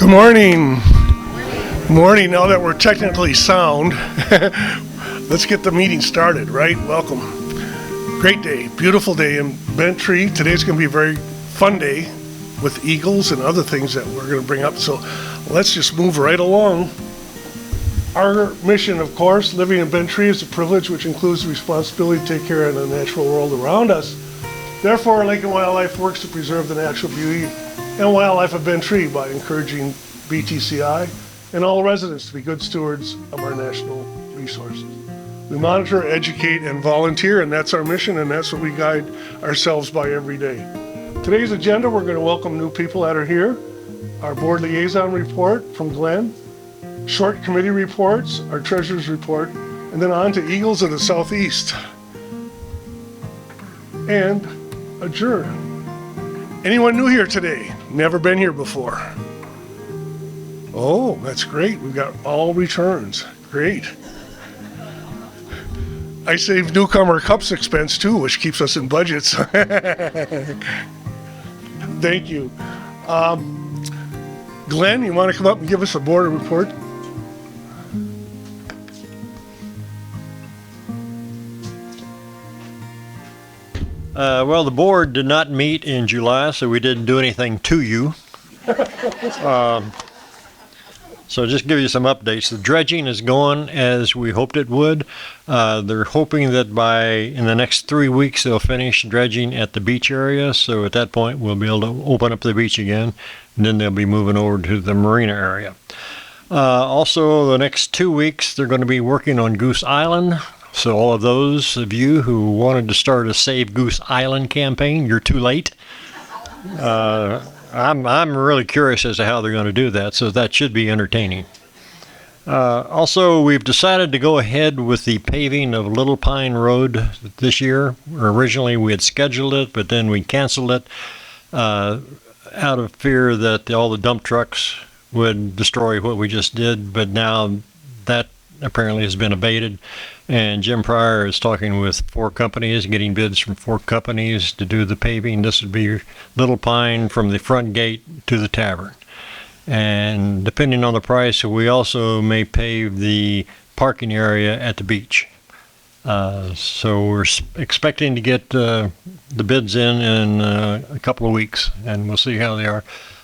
Good morning. Morning. Now that we're technically sound, let's get the meeting started, right? Welcome. Great day, beautiful day in Bent Tree. Today's going to be a very fun day with eagles and other things that we're going to bring up. So let's just move right along. Our mission, of course, living in Bent Tree is a privilege which includes the responsibility to take care of the natural world around us. Therefore, Lake and Wildlife works to preserve the natural beauty and wildlife of Bent Tree by encouraging BTCI and all residents to be good stewards of our national resources. We monitor, educate, and volunteer, and that's our mission, and that's what we guide ourselves by every day. Today's agenda, we're going to welcome new people that are here, our board liaison report from Glenn, short committee reports, our treasurer's report, and then on to Eagles of the Southeast. And adjourn. Anyone new here today? Never been here before? Oh, that's great. We've got all returns. Great. I saved newcomer cups expense too, which keeps us in budgets. Thank you. Glenn, you want to come up and give us a board report? Well, the board did not meet in July, so we didn't do anything to you. So just give you some updates. The dredging is going as we hoped it would. They're hoping that in the next 3 weeks they'll finish dredging at the beach area. So at that point we'll be able to open up the beach again, and then they'll be moving over to the marina area. Also, the next 2 weeks they're going to be working on Goose Island. So all of those of you who wanted to start a Save Goose Island campaign, you're too late. I'm really curious as to how they're going to do that, so that should be entertaining. Also, we've decided to go ahead with the paving of Little Pine Road this year. Originally, we had scheduled it, but then we canceled it out of fear that all the dump trucks would destroy what we just did, but now that apparently has been abated. And Jim Pryor is talking with 4 companies, getting bids from 4 companies to do the paving. This would be Little Pine from the front gate to the tavern. And depending on the price, we also may pave the parking area at the beach. So we're expecting to get the bids in a couple of weeks, and we'll see how they are.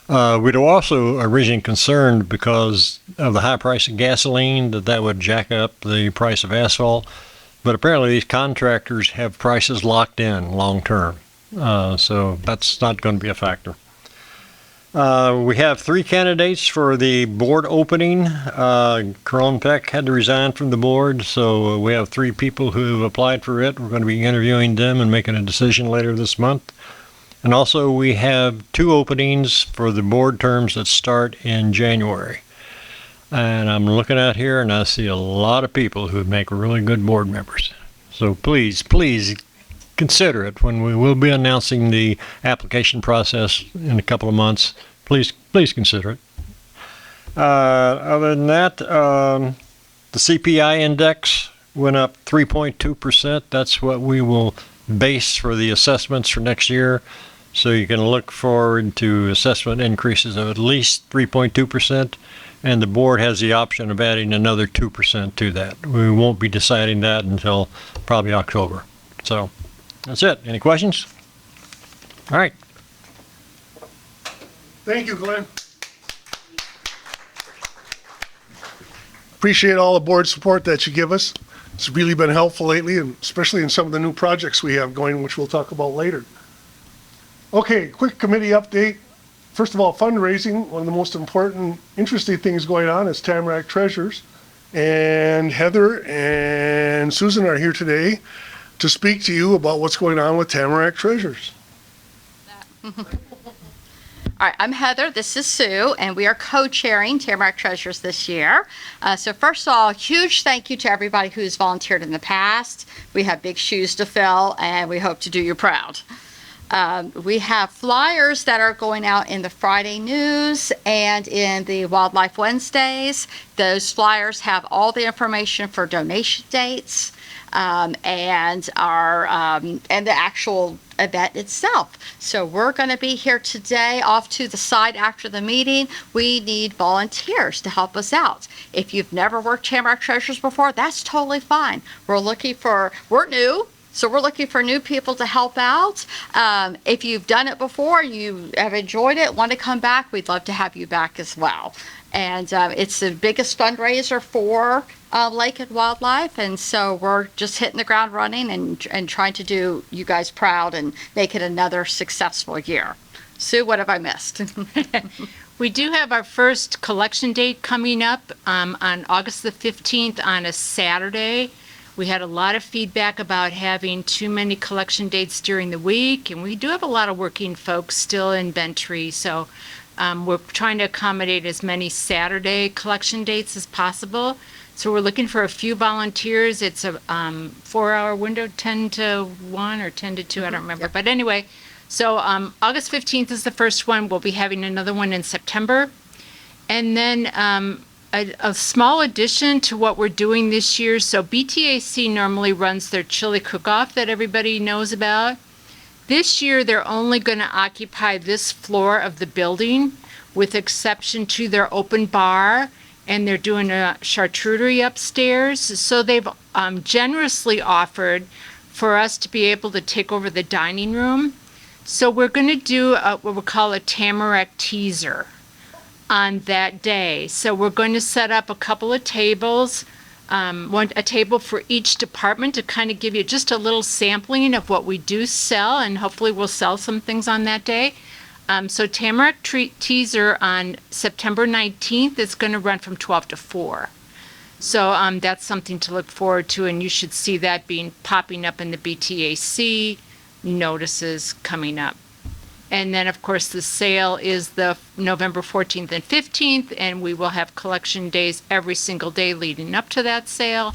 We'd also originally concerned because of the high price of gasoline that would jack up the price of asphalt, but apparently these contractors have prices locked in long term, so that's not going to be a factor. We have 3 candidates for the board opening. Caron Peck had to resign from the board, so we have 3 people who have applied for it. We're going to be interviewing them and making a decision later this month. And also we have 2 openings for the board terms that start in January. And I'm looking out here and I see a lot of people who would make really good board members. So please consider it when we will be announcing the application process in a couple of months. Please consider it. Other than that, the CPI index went up 3.2%. That's what we will base for the assessments for next year. So you can look forward to assessment increases of at least 3.2%, and the board has the option of adding another 2% to that. We won't be deciding that until probably October. So that's it. Any questions? All right. Thank you, Glenn. Appreciate all the board support that you give us. It's really been helpful lately, and especially in some of the new projects we have going, which we'll talk about later. Okay, quick committee update. First of all, fundraising. One of the most important, interesting things going on is Tamarack Treasures. And Heather and Susan are here today to speak to you about what's going on with Tamarack Treasures. All right, I'm Heather, this is Sue, and we are co-chairing Tamarack Treasures this year. So first of all, huge thank you to everybody who's volunteered in the past. We have big shoes to fill, and we hope to do you proud. We have flyers that are going out in the Friday news and in the Wildlife Wednesdays. Those flyers have all the information for donation dates. and our and the actual event itself. So we're going to be here today. Off to the side after the meeting, we need volunteers to help us out. If you've never worked Tamarack Treasures before, that's totally fine. We're new. So we're looking for new people to help out. If you've done it before, you have enjoyed it, want to come back, we'd love to have you back as well. And it's the biggest fundraiser for Lake and Wildlife, and so we're just hitting the ground running and trying to do you guys proud and make it another successful year. Sue, what have I missed? We do have our first collection date coming up on August the 15th on a Saturday. We had a lot of feedback about having too many collection dates during the week, and we do have a lot of working folks still in Bentry, so we're trying to accommodate as many Saturday collection dates as possible. So we're looking for a few volunteers. It's a 4-hour window, 10 to 1 or 10 to 2, I don't remember. But anyway, so August 15th is the first one. We'll be having another one in September. And then a small addition to what we're doing this year. So BTAC normally runs their chili cook-off that everybody knows about. This year, they're only going to occupy this floor of the building, with exception to their open bar, and they're doing a charcuterie upstairs. So they've generously offered for us to be able to take over the dining room. So we're going to do what we'll call a Tamarack teaser on that day. So we're going to set up a couple of tables, a table for each department to kind of give you just a little sampling of what we do sell, and hopefully we'll sell some things on that day. So Tamarack teaser on September 19th is going to run from 12 to 4. So that's something to look forward to, and you should see that popping up in the BTAC notices coming up. And then, of course, the sale is the November 14th and 15th, and we will have collection days every single day leading up to that sale.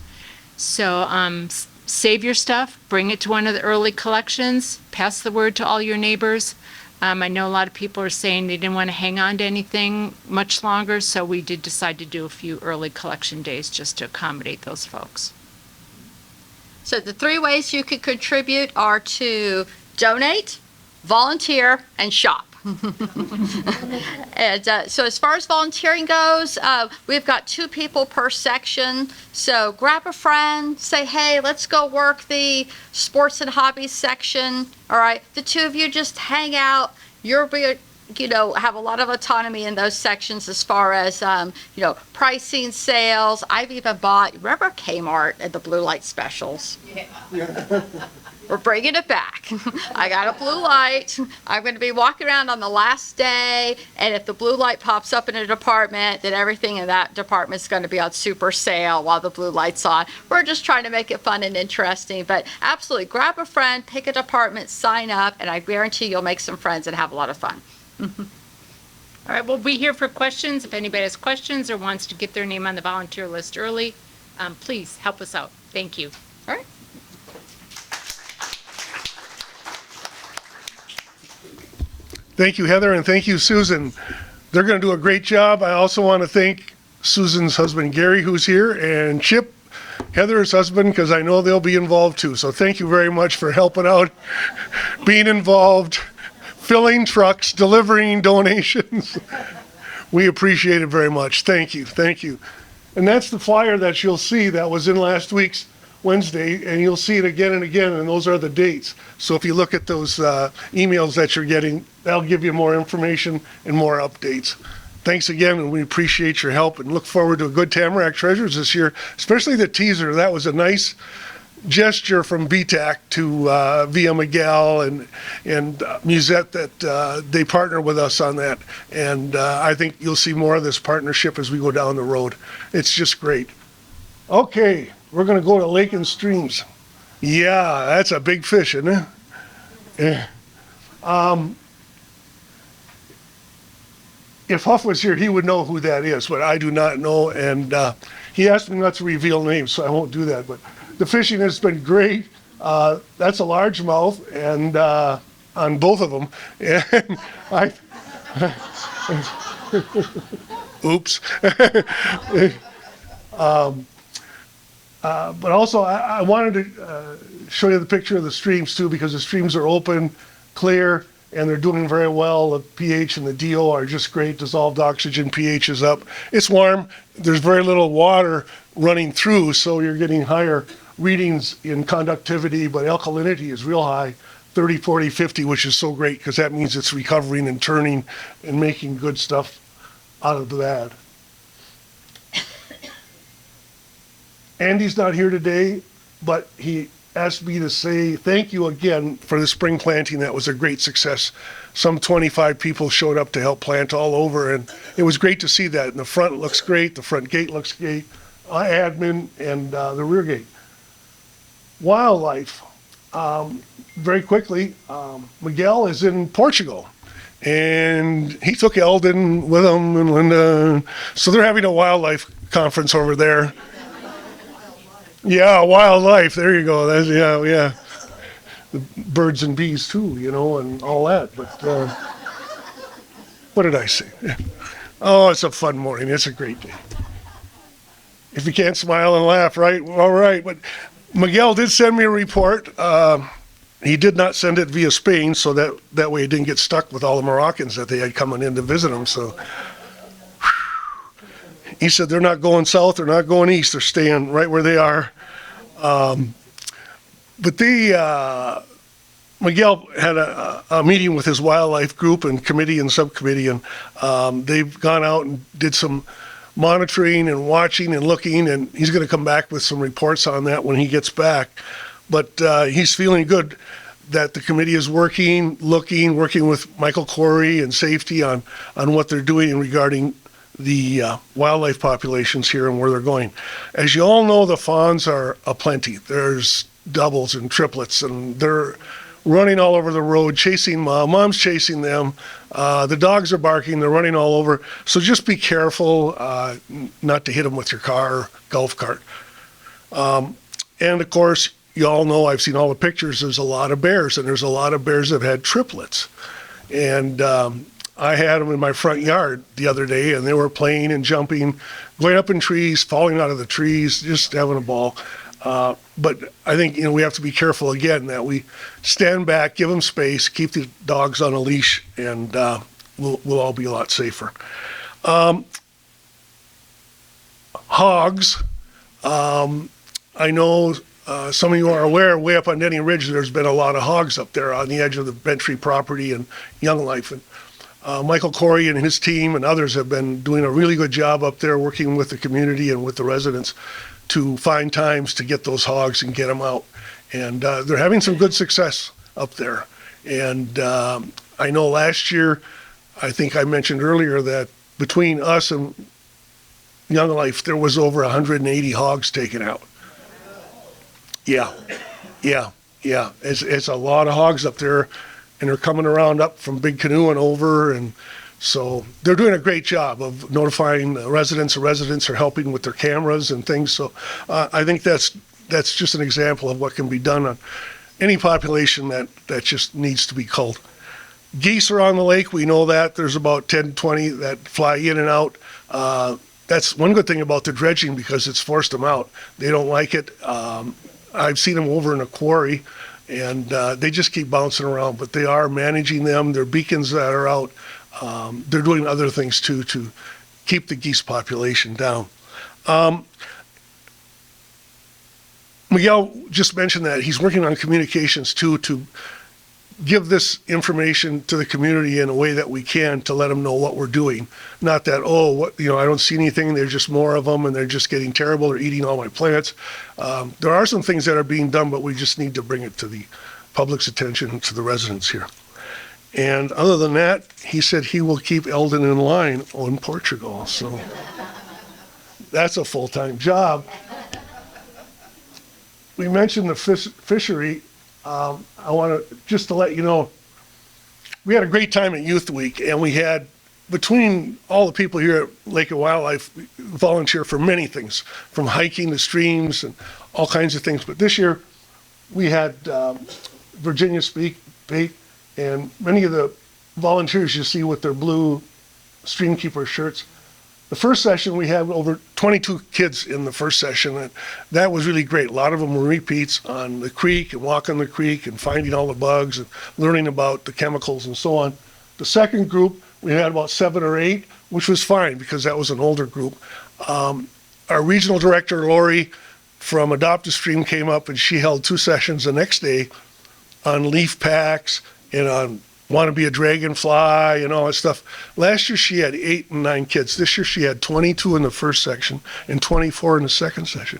So save your stuff, bring it to one of the early collections, pass the word to all your neighbors. I know a lot of people are saying they didn't want to hang on to anything much longer, so we did decide to do a few early collection days just to accommodate those folks. So the 3 ways you could contribute are to donate, volunteer, and shop. And so as far as volunteering goes, we've got 2 people per section. So grab a friend, say, hey, let's go work the sports and hobbies section. All right, the 2 of you just hang out. You'll be, have a lot of autonomy in those sections as far as, pricing, sales. I've even bought, remember Kmart and the blue light specials? Yeah. We're bringing it back. I got a blue light. I'm going to be walking around on the last day, and if the blue light pops up in a department, then everything in that department is going to be on super sale while the blue light's on. We're just trying to make it fun and interesting, but absolutely grab a friend, pick a department, sign up, and I guarantee you'll make some friends and have a lot of fun. All right, we'll be here for questions. If anybody has questions or wants to get their name on the volunteer list early, please help us out. Thank you. All right. Thank you, Heather, and thank you, Susan. They're going to do a great job. I also want to thank Susan's husband, Gary, who's here, and Chip, Heather's husband, because I know they'll be involved too. So thank you very much for helping out, being involved, filling trucks, delivering donations. We appreciate it very much. Thank you. Thank you. And that's the flyer that you'll see that was in last week's Wednesday, and you'll see it again and again, and those are the dates. So if you look at those emails that you're getting, that'll give you more information and more updates. Thanks again, and we appreciate your help and look forward to a good Tamarack Treasures this year, especially the teaser. That was a nice gesture from BTAC to Via Miguel and Musette that they partner with us on that. And I think you'll see more of this partnership as we go down the road. It's just great. Okay. We're going to go to Lake and Streams. Yeah, that's a big fish, isn't it? Yeah. If Huff was here, he would know who that is, but I do not know. And he asked me not to reveal names, so I won't do that. But the fishing has been great. That's a largemouth, and on both of them. And oops. But also, I wanted to show you the picture of the streams too, because the streams are open, clear, and they're doing very well. The pH and the DO are just great. Dissolved oxygen pH is up. It's warm. There's very little water running through, so you're getting higher readings in conductivity, but alkalinity is real high, 30, 40, 50, which is so great because that means it's recovering and turning and making good stuff out of the bad. Andy's not here today, but he asked me to say thank you again for the spring planting. That was a great success. Some 25 people showed up to help plant all over, and it was great to see that. And the front looks great, the front gate looks great, admin, and the rear gate. Wildlife. Very quickly, Miguel is in Portugal, and he took Eldon with him and Linda. So they're having a wildlife conference over there. Yeah, wildlife. There you go. That's, yeah. The birds and bees too, and all that. But what did I say? Oh, it's a fun morning. It's a great day. If you can't smile and laugh, right? All right. But Miguel did send me a report. He did not send it via Spain, so that way he didn't get stuck with all the Moroccans that they had coming in to visit him. So he said they're not going south, they're not going east, they're staying right where they are. But Miguel had a meeting with his wildlife group and committee and subcommittee, and they've gone out and did some monitoring and watching and looking, and he's going to come back with some reports on that when he gets back. But he's feeling good that the committee is working with Michael Corey and safety on what they're doing regarding the wildlife populations here and where they're going. As you all know, the fawns are aplenty. There's doubles and triplets, and they're running all over the road, chasing mom. Mom's chasing them. The dogs are barking. They're running all over. So just be careful not to hit them with your car or golf cart. And of course, you all know, I've seen all the pictures, there's a lot of bears, and there's a lot of bears that have had triplets. And I had them in my front yard the other day, and they were playing and jumping, going up in trees, falling out of the trees, just having a ball. But I think we have to be careful again that we stand back, give them space, keep the dogs on a leash, and we'll all be a lot safer. Hogs. I know some of you are aware, way up on Denny Ridge, there's been a lot of hogs up there on the edge of the Bentry property and Young Life. And Michael Corey and his team and others have been doing a really good job up there working with the community and with the residents to find times to get those hogs and get them out. And they're having some good success up there. And I know last year, I think I mentioned earlier that between us and Young Life, there was over 180 hogs taken out. Yeah. It's a lot of hogs up there, and they're coming around up from Big Canoe and over, and so they're doing a great job of notifying the residents. The residents are helping with their cameras and things. So I think that's just an example of what can be done on any population that just needs to be culled. Geese are on the lake. We know that. There's about 10, 20 that fly in and out. That's one good thing about the dredging because it's forced them out. They don't like it. I've seen them over in a quarry, and they just keep bouncing around, but they are managing them. They're beacons that are out. They're doing other things too to keep the geese population down. Miguel just mentioned that he's working on communications too to give this information to the community in a way that we can to let them know what we're doing. Not that, I don't see anything, there's just more of them and they're just getting terrible, they're eating all my plants. There are some things that are being done, but we just need to bring it to the public's attention and to the residents here. And other than that, he said he will keep Eldon in line on Portugal. So that's a full-time job. We mentioned the fishery. I want to just to let you know, we had a great time at Youth Week, and we had, between all the people here at Lake of Wildlife, volunteer for many things, from hiking to streams and all kinds of things. But this year, we had Virginia speak, and many of the volunteers you see with their blue Streamkeeper shirts, The first session, we had over 22 kids in the first session, and that was really great. A lot of them were repeats on the creek and walking the creek and finding all the bugs and learning about the chemicals and so on. The second group, we had about 7 or 8, which was fine because that was an older group. Our regional director, Lori, from Adopt a Stream came up and she held 2 sessions the next day on leaf packs and on want to be a dragonfly and all that stuff. Last year she had 8 and 9 kids. This year she had 22 in the first section and 24 in the second session.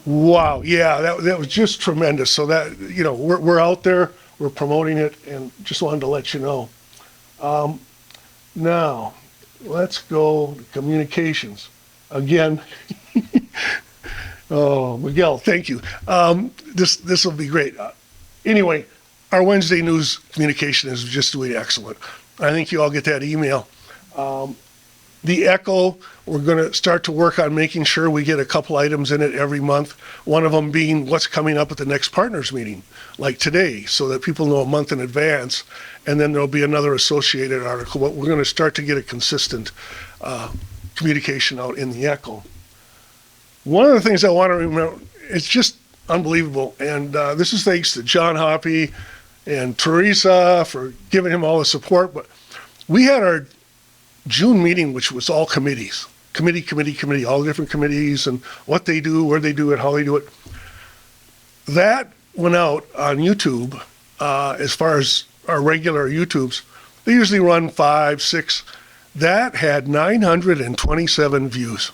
Wow, yeah, that was just tremendous. So that, you know, we're out there, we're promoting it, and just wanted to let you know. Now, let's go to communications. Again, oh, Miguel, thank you. This will be great. Anyway, our Wednesday news communication is just doing excellent. I think you all get that email. The Echo, we're going to start to work on making sure we get a couple items in it every month. One of them being what's coming up at the next partners meeting, like today, so that people know a month in advance. And then there'll be another associated article. But we're going to start to get a consistent communication out in the Echo. One of the things I want to remember, it's just unbelievable. And this is thanks to John Hoppy and Teresa for giving him all the support. But we had our June meeting, which was all committees, committee, all the different committees and what they do, where they do it, how they do it. That went out on YouTube. As far as our regular YouTubes, they usually run 5, 6. That had 927 views.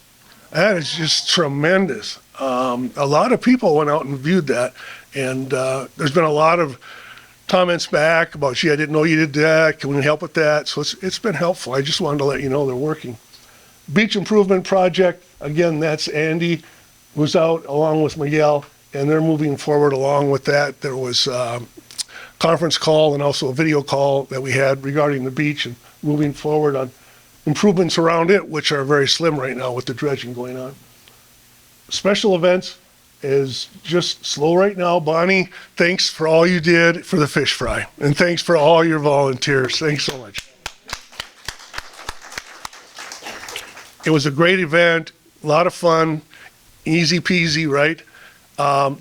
That is just tremendous. A lot of people went out and viewed that, and there's been a lot of comments back about, gee, I didn't know you did that. Can we help with that? So it's been helpful. I just wanted to let you know they're working. Beach Improvement Project, again, that's Andy, who's out along with Miguel, and they're moving forward along with that. There was a conference call and also a video call that we had regarding the beach and moving forward on improvements around it, which are very slim right now with the dredging going on. Special events is just slow right now. Bonnie, thanks for all you did for the fish fry. And thanks for all your volunteers. Thanks so much. It was a great event, a lot of fun, easy peasy, right?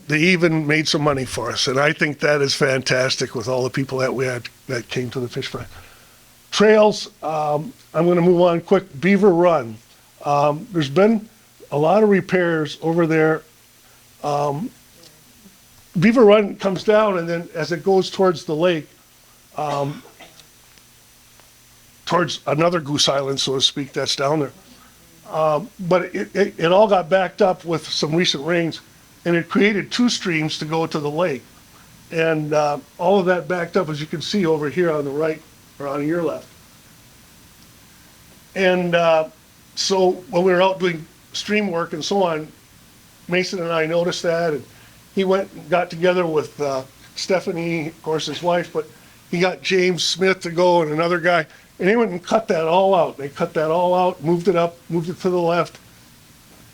They even made some money for us. And I think that is fantastic with all the people that we had that came to the fish fry. Trails, I'm going to move on quick. Beaver Run. There's been a lot of repairs over there. Beaver Run comes down, and then as it goes towards the lake, towards another Goose Island, so to speak, that's down there. But it all got backed up with some recent rains, and it created 2 streams to go to the lake. And all of that backed up, as you can see over here on the right, or on your left. And so when we were out doing stream work and so on, Mason and I noticed that, and he went and got together with Stephanie, of course, his wife, but he got James Smith to go and another guy, and they went and cut that all out. They cut that all out, moved it up, moved it to the left,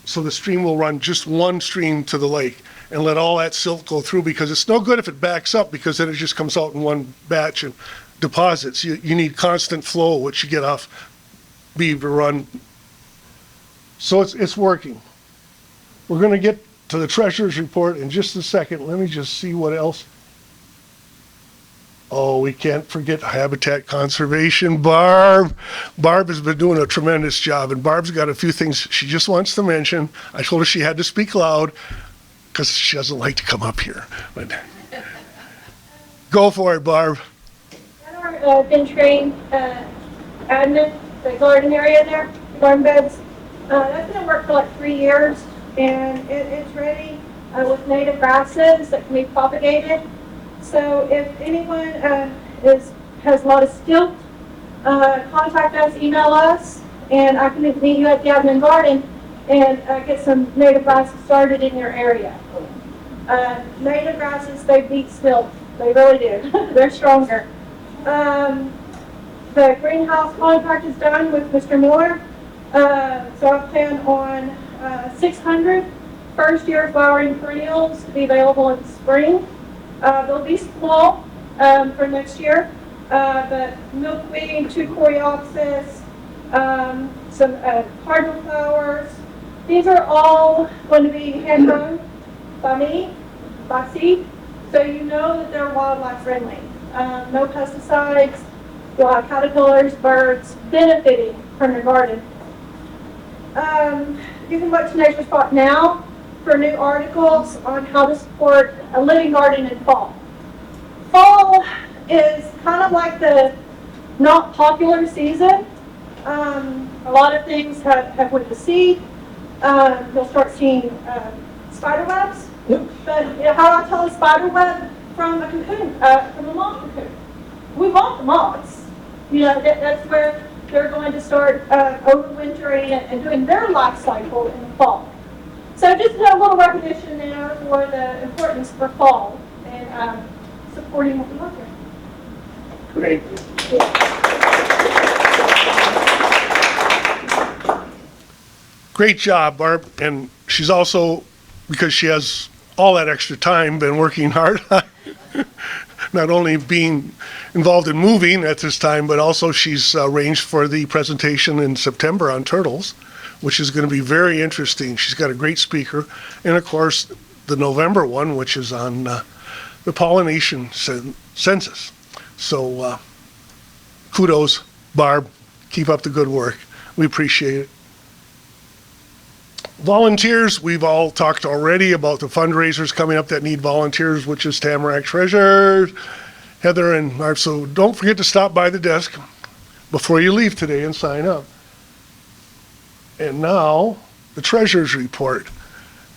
so the stream will run just one stream to the lake and let all that silt go through, because it's no good if it backs up, because then it just comes out in one batch and deposits. You need constant flow, which you get off Beaver Run. So it's working. We're going to get to the Treasures report in just a second. Let me just see what else. Oh, we can't forget habitat conservation. Barb has been doing a tremendous job, and Barb's got a few things she just wants to mention. I told her she had to speak loud because she doesn't like to come up here. But go for it, Barb. I've been trained admin, the garden area there, garden beds. That's been in work for like 3 years, and it's ready with native grasses that can be propagated. So if anyone has a lot of skill, contact us, email us, and I can meet you at the admin garden and get some native grasses started in your area. Native grasses, they beat silt. They really do. They're stronger. The greenhouse contract is done with Mr. Miller. So I plan on 600 first-year flowering perennials to be available in the spring. They'll be small for next year, but milkweed, 2 coreopsis, some cardinal flowers. These are all going to be hand-grown by me, by seed, so you know that they're wildlife friendly. No pesticides, you'll have caterpillars, birds benefiting from your garden. You can look to Nature Spot now for new articles on how to support a living garden in fall. Fall is kind of like the not popular season. A lot of things have went to seed. You'll start seeing spider webs. But you know, how do I tell a spider web from a cocoon, from a moth cocoon? We want the moths. You know, that's where they're going to start overwintering and doing their life cycle in the fall. So just a little recognition there for the importance for fall and supporting what we want here. Great. Great job, Barb. And she's also, because she has all that extra time, been working hard on not only being involved in moving at this time, but also she's arranged for the presentation in September on turtles, which is going to be very interesting. She's got a great speaker. And of course, the November one, which is on the pollination census. So kudos, Barb. Keep up the good work. We appreciate it. Volunteers, we've all talked already about the fundraisers coming up that need volunteers, which is Tamarack Treasures, Heather and Marv. So don't forget to stop by the desk before you leave today and sign up. And now, the Treasures report.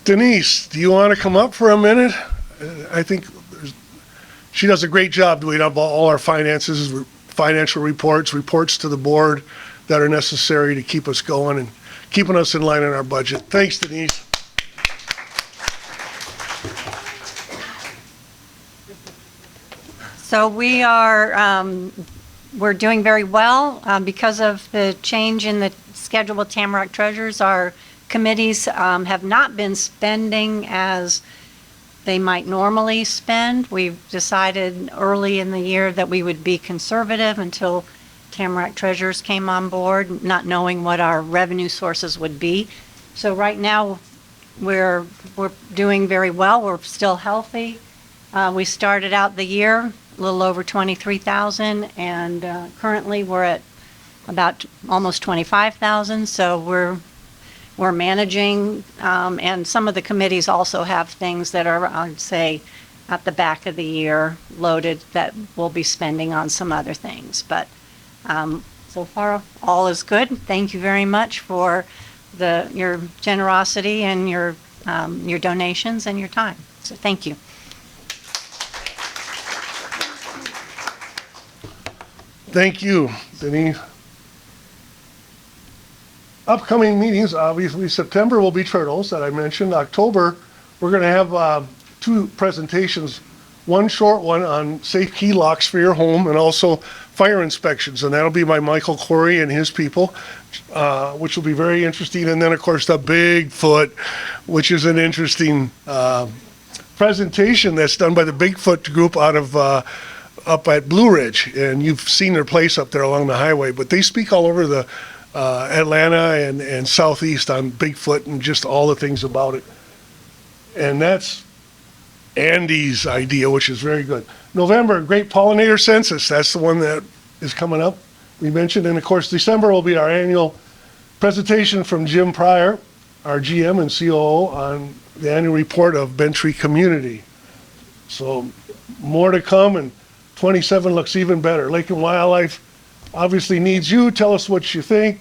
Denise, do you want to come up for a minute? I think she does a great job doing up all our finances, financial reports to the board that are necessary to keep us going and keeping us in line in our budget. Thanks, Denise. So we're doing very well because of the change in the schedule with Tamarack Treasures. Our committees have not been spending as they might normally spend. We've decided early in the year that we would be conservative until Tamarack Treasures came on board, not knowing what our revenue sources would be. So right now, we're doing very well. We're still healthy. We started out the year a little over 23,000, and currently we're at about almost 25,000. So we're managing, and some of the committees also have things that are, I'd say, at the back of the year loaded that we'll be spending on some other things. But so far, all is good. Thank you very much for your generosity and your donations and your time. So thank you. Thank you, Denise. Upcoming meetings, obviously, September will be turtles that I mentioned. October, we're going to have 2 presentations, one short one on safe key locks for your home and also fire inspections, and that'll be by Michael Corey and his people, which will be very interesting. And then, of course, the Bigfoot, which is an interesting presentation that's done by the Bigfoot group out of up at Blue Ridge, and you've seen their place up there along the highway, but they speak all over the Atlanta and Southeast on Bigfoot and just all the things about it. And that's Andy's idea, which is very good. November, Great Pollinator Census. That's the one that is coming up, we mentioned. And of course, December will be our annual presentation from Jim Pryor, our GM and COO, on the annual report of Bent Tree Community. So more to come, and 27 looks even better. Lake and Wildlife obviously needs you. Tell us what you think.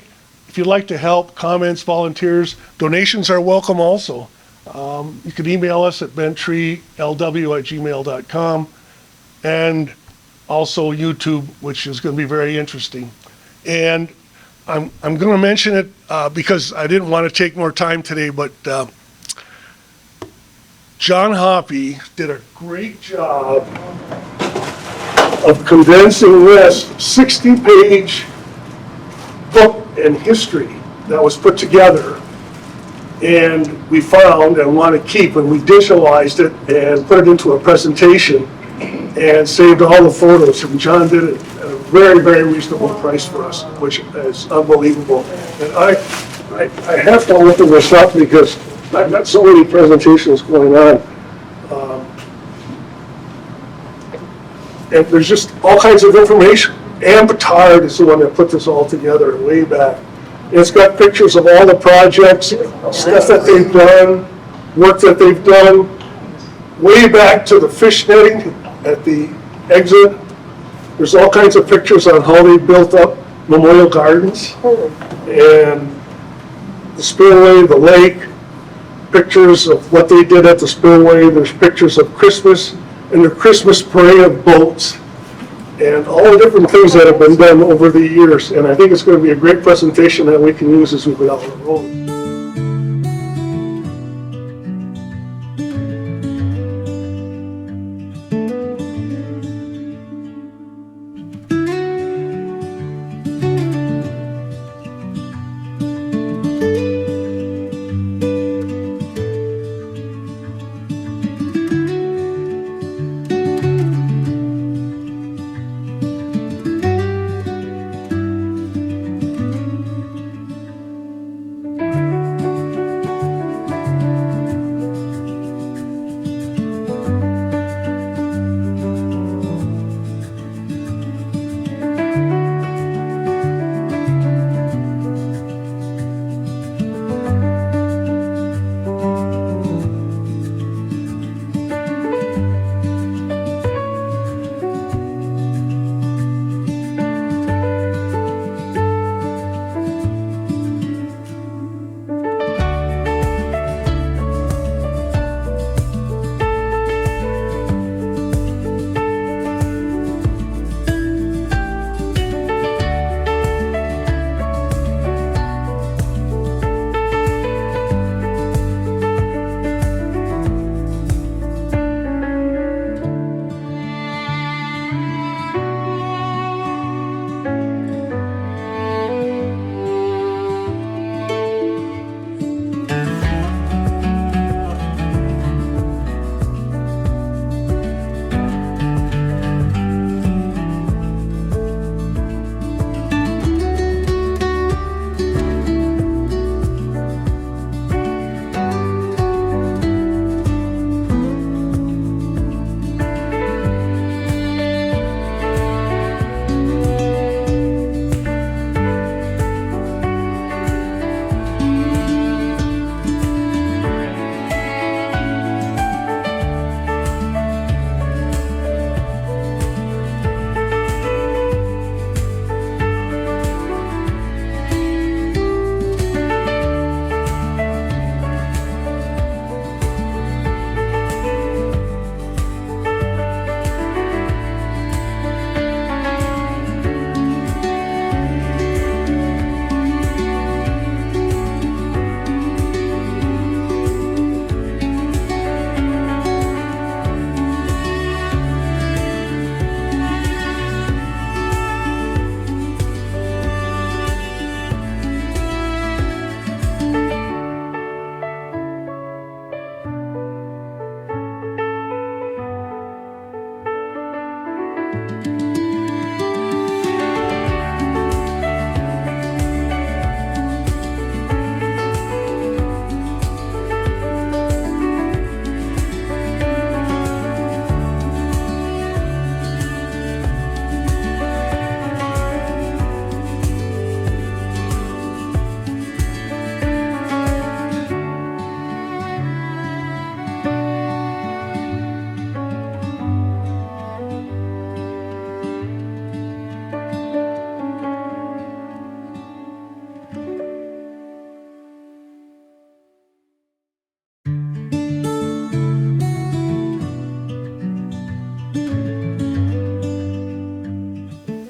If you'd like to help, comments, volunteers, donations are welcome also. You can email us at benttreelw@gmail.com, and also YouTube, which is going to be very interesting. And I'm going to mention it because I didn't want to take more time today, but John Hoppy did a great job of condensing this 60-page book and history that was put together, and we found and want to keep, and we digitalized it and put it into a presentation and saved all the photos. And John did it at a very, very reasonable price for us, which is unbelievable. And I have to open this up because I've got so many presentations going on. And there's just all kinds of information. Ann Batard is the one that put this all together way back. It's got pictures of all the projects, stuff that they've done, work that they've done, way back to the fish netting at the exit. There's all kinds of pictures on how they built up Memorial Gardens and the spillway, the lake, pictures of what they did at the spillway. There's pictures of Christmas and the Christmas parade of boats and all the different things that have been done over the years. And I think it's going to be a great presentation that we can use as we go down the road.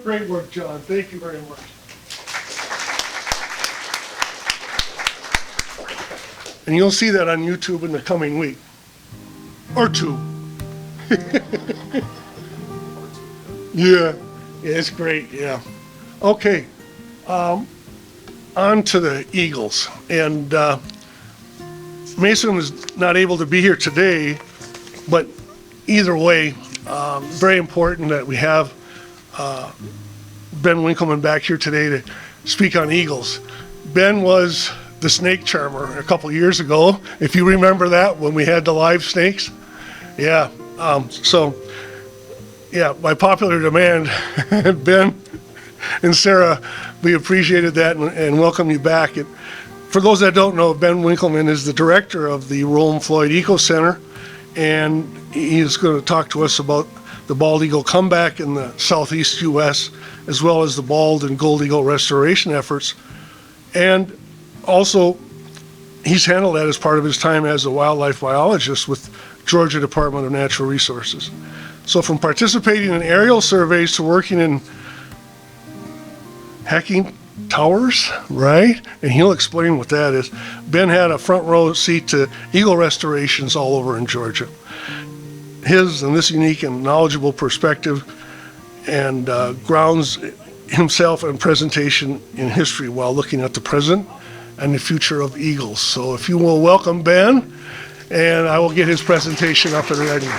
Great work, John. Thank you very much. And you'll see that on YouTube in the coming week. Or two. Yeah, it's great, yeah. Okay, on to the Eagles. And Mason was not able to be here today, but either way, very important that we have Ben Winkleman back here today to speak on eagles. Ben was the snake charmer a couple years ago, if you remember that, when we had the live snakes. Yeah, by popular demand, Ben and Sarah, we appreciated that and welcome you back. For those that don't know, Ben Winkleman is the director of the Roland Floyd Eco Center, and he's going to talk to us about the bald eagle comeback in the southeast U.S., as well as the bald and gold eagle restoration efforts. And also, he's handled that as part of his time as a wildlife biologist with Georgia Department of Natural Resources. So from participating in aerial surveys to working in hacking towers, right? And he'll explain what that is. Ben had a front row seat to eagle restorations all over in Georgia. His and this unique and knowledgeable perspective and grounds himself and presentation in history while looking at the present and the future of eagles. So if you will welcome Ben, and I will get his presentation up and ready.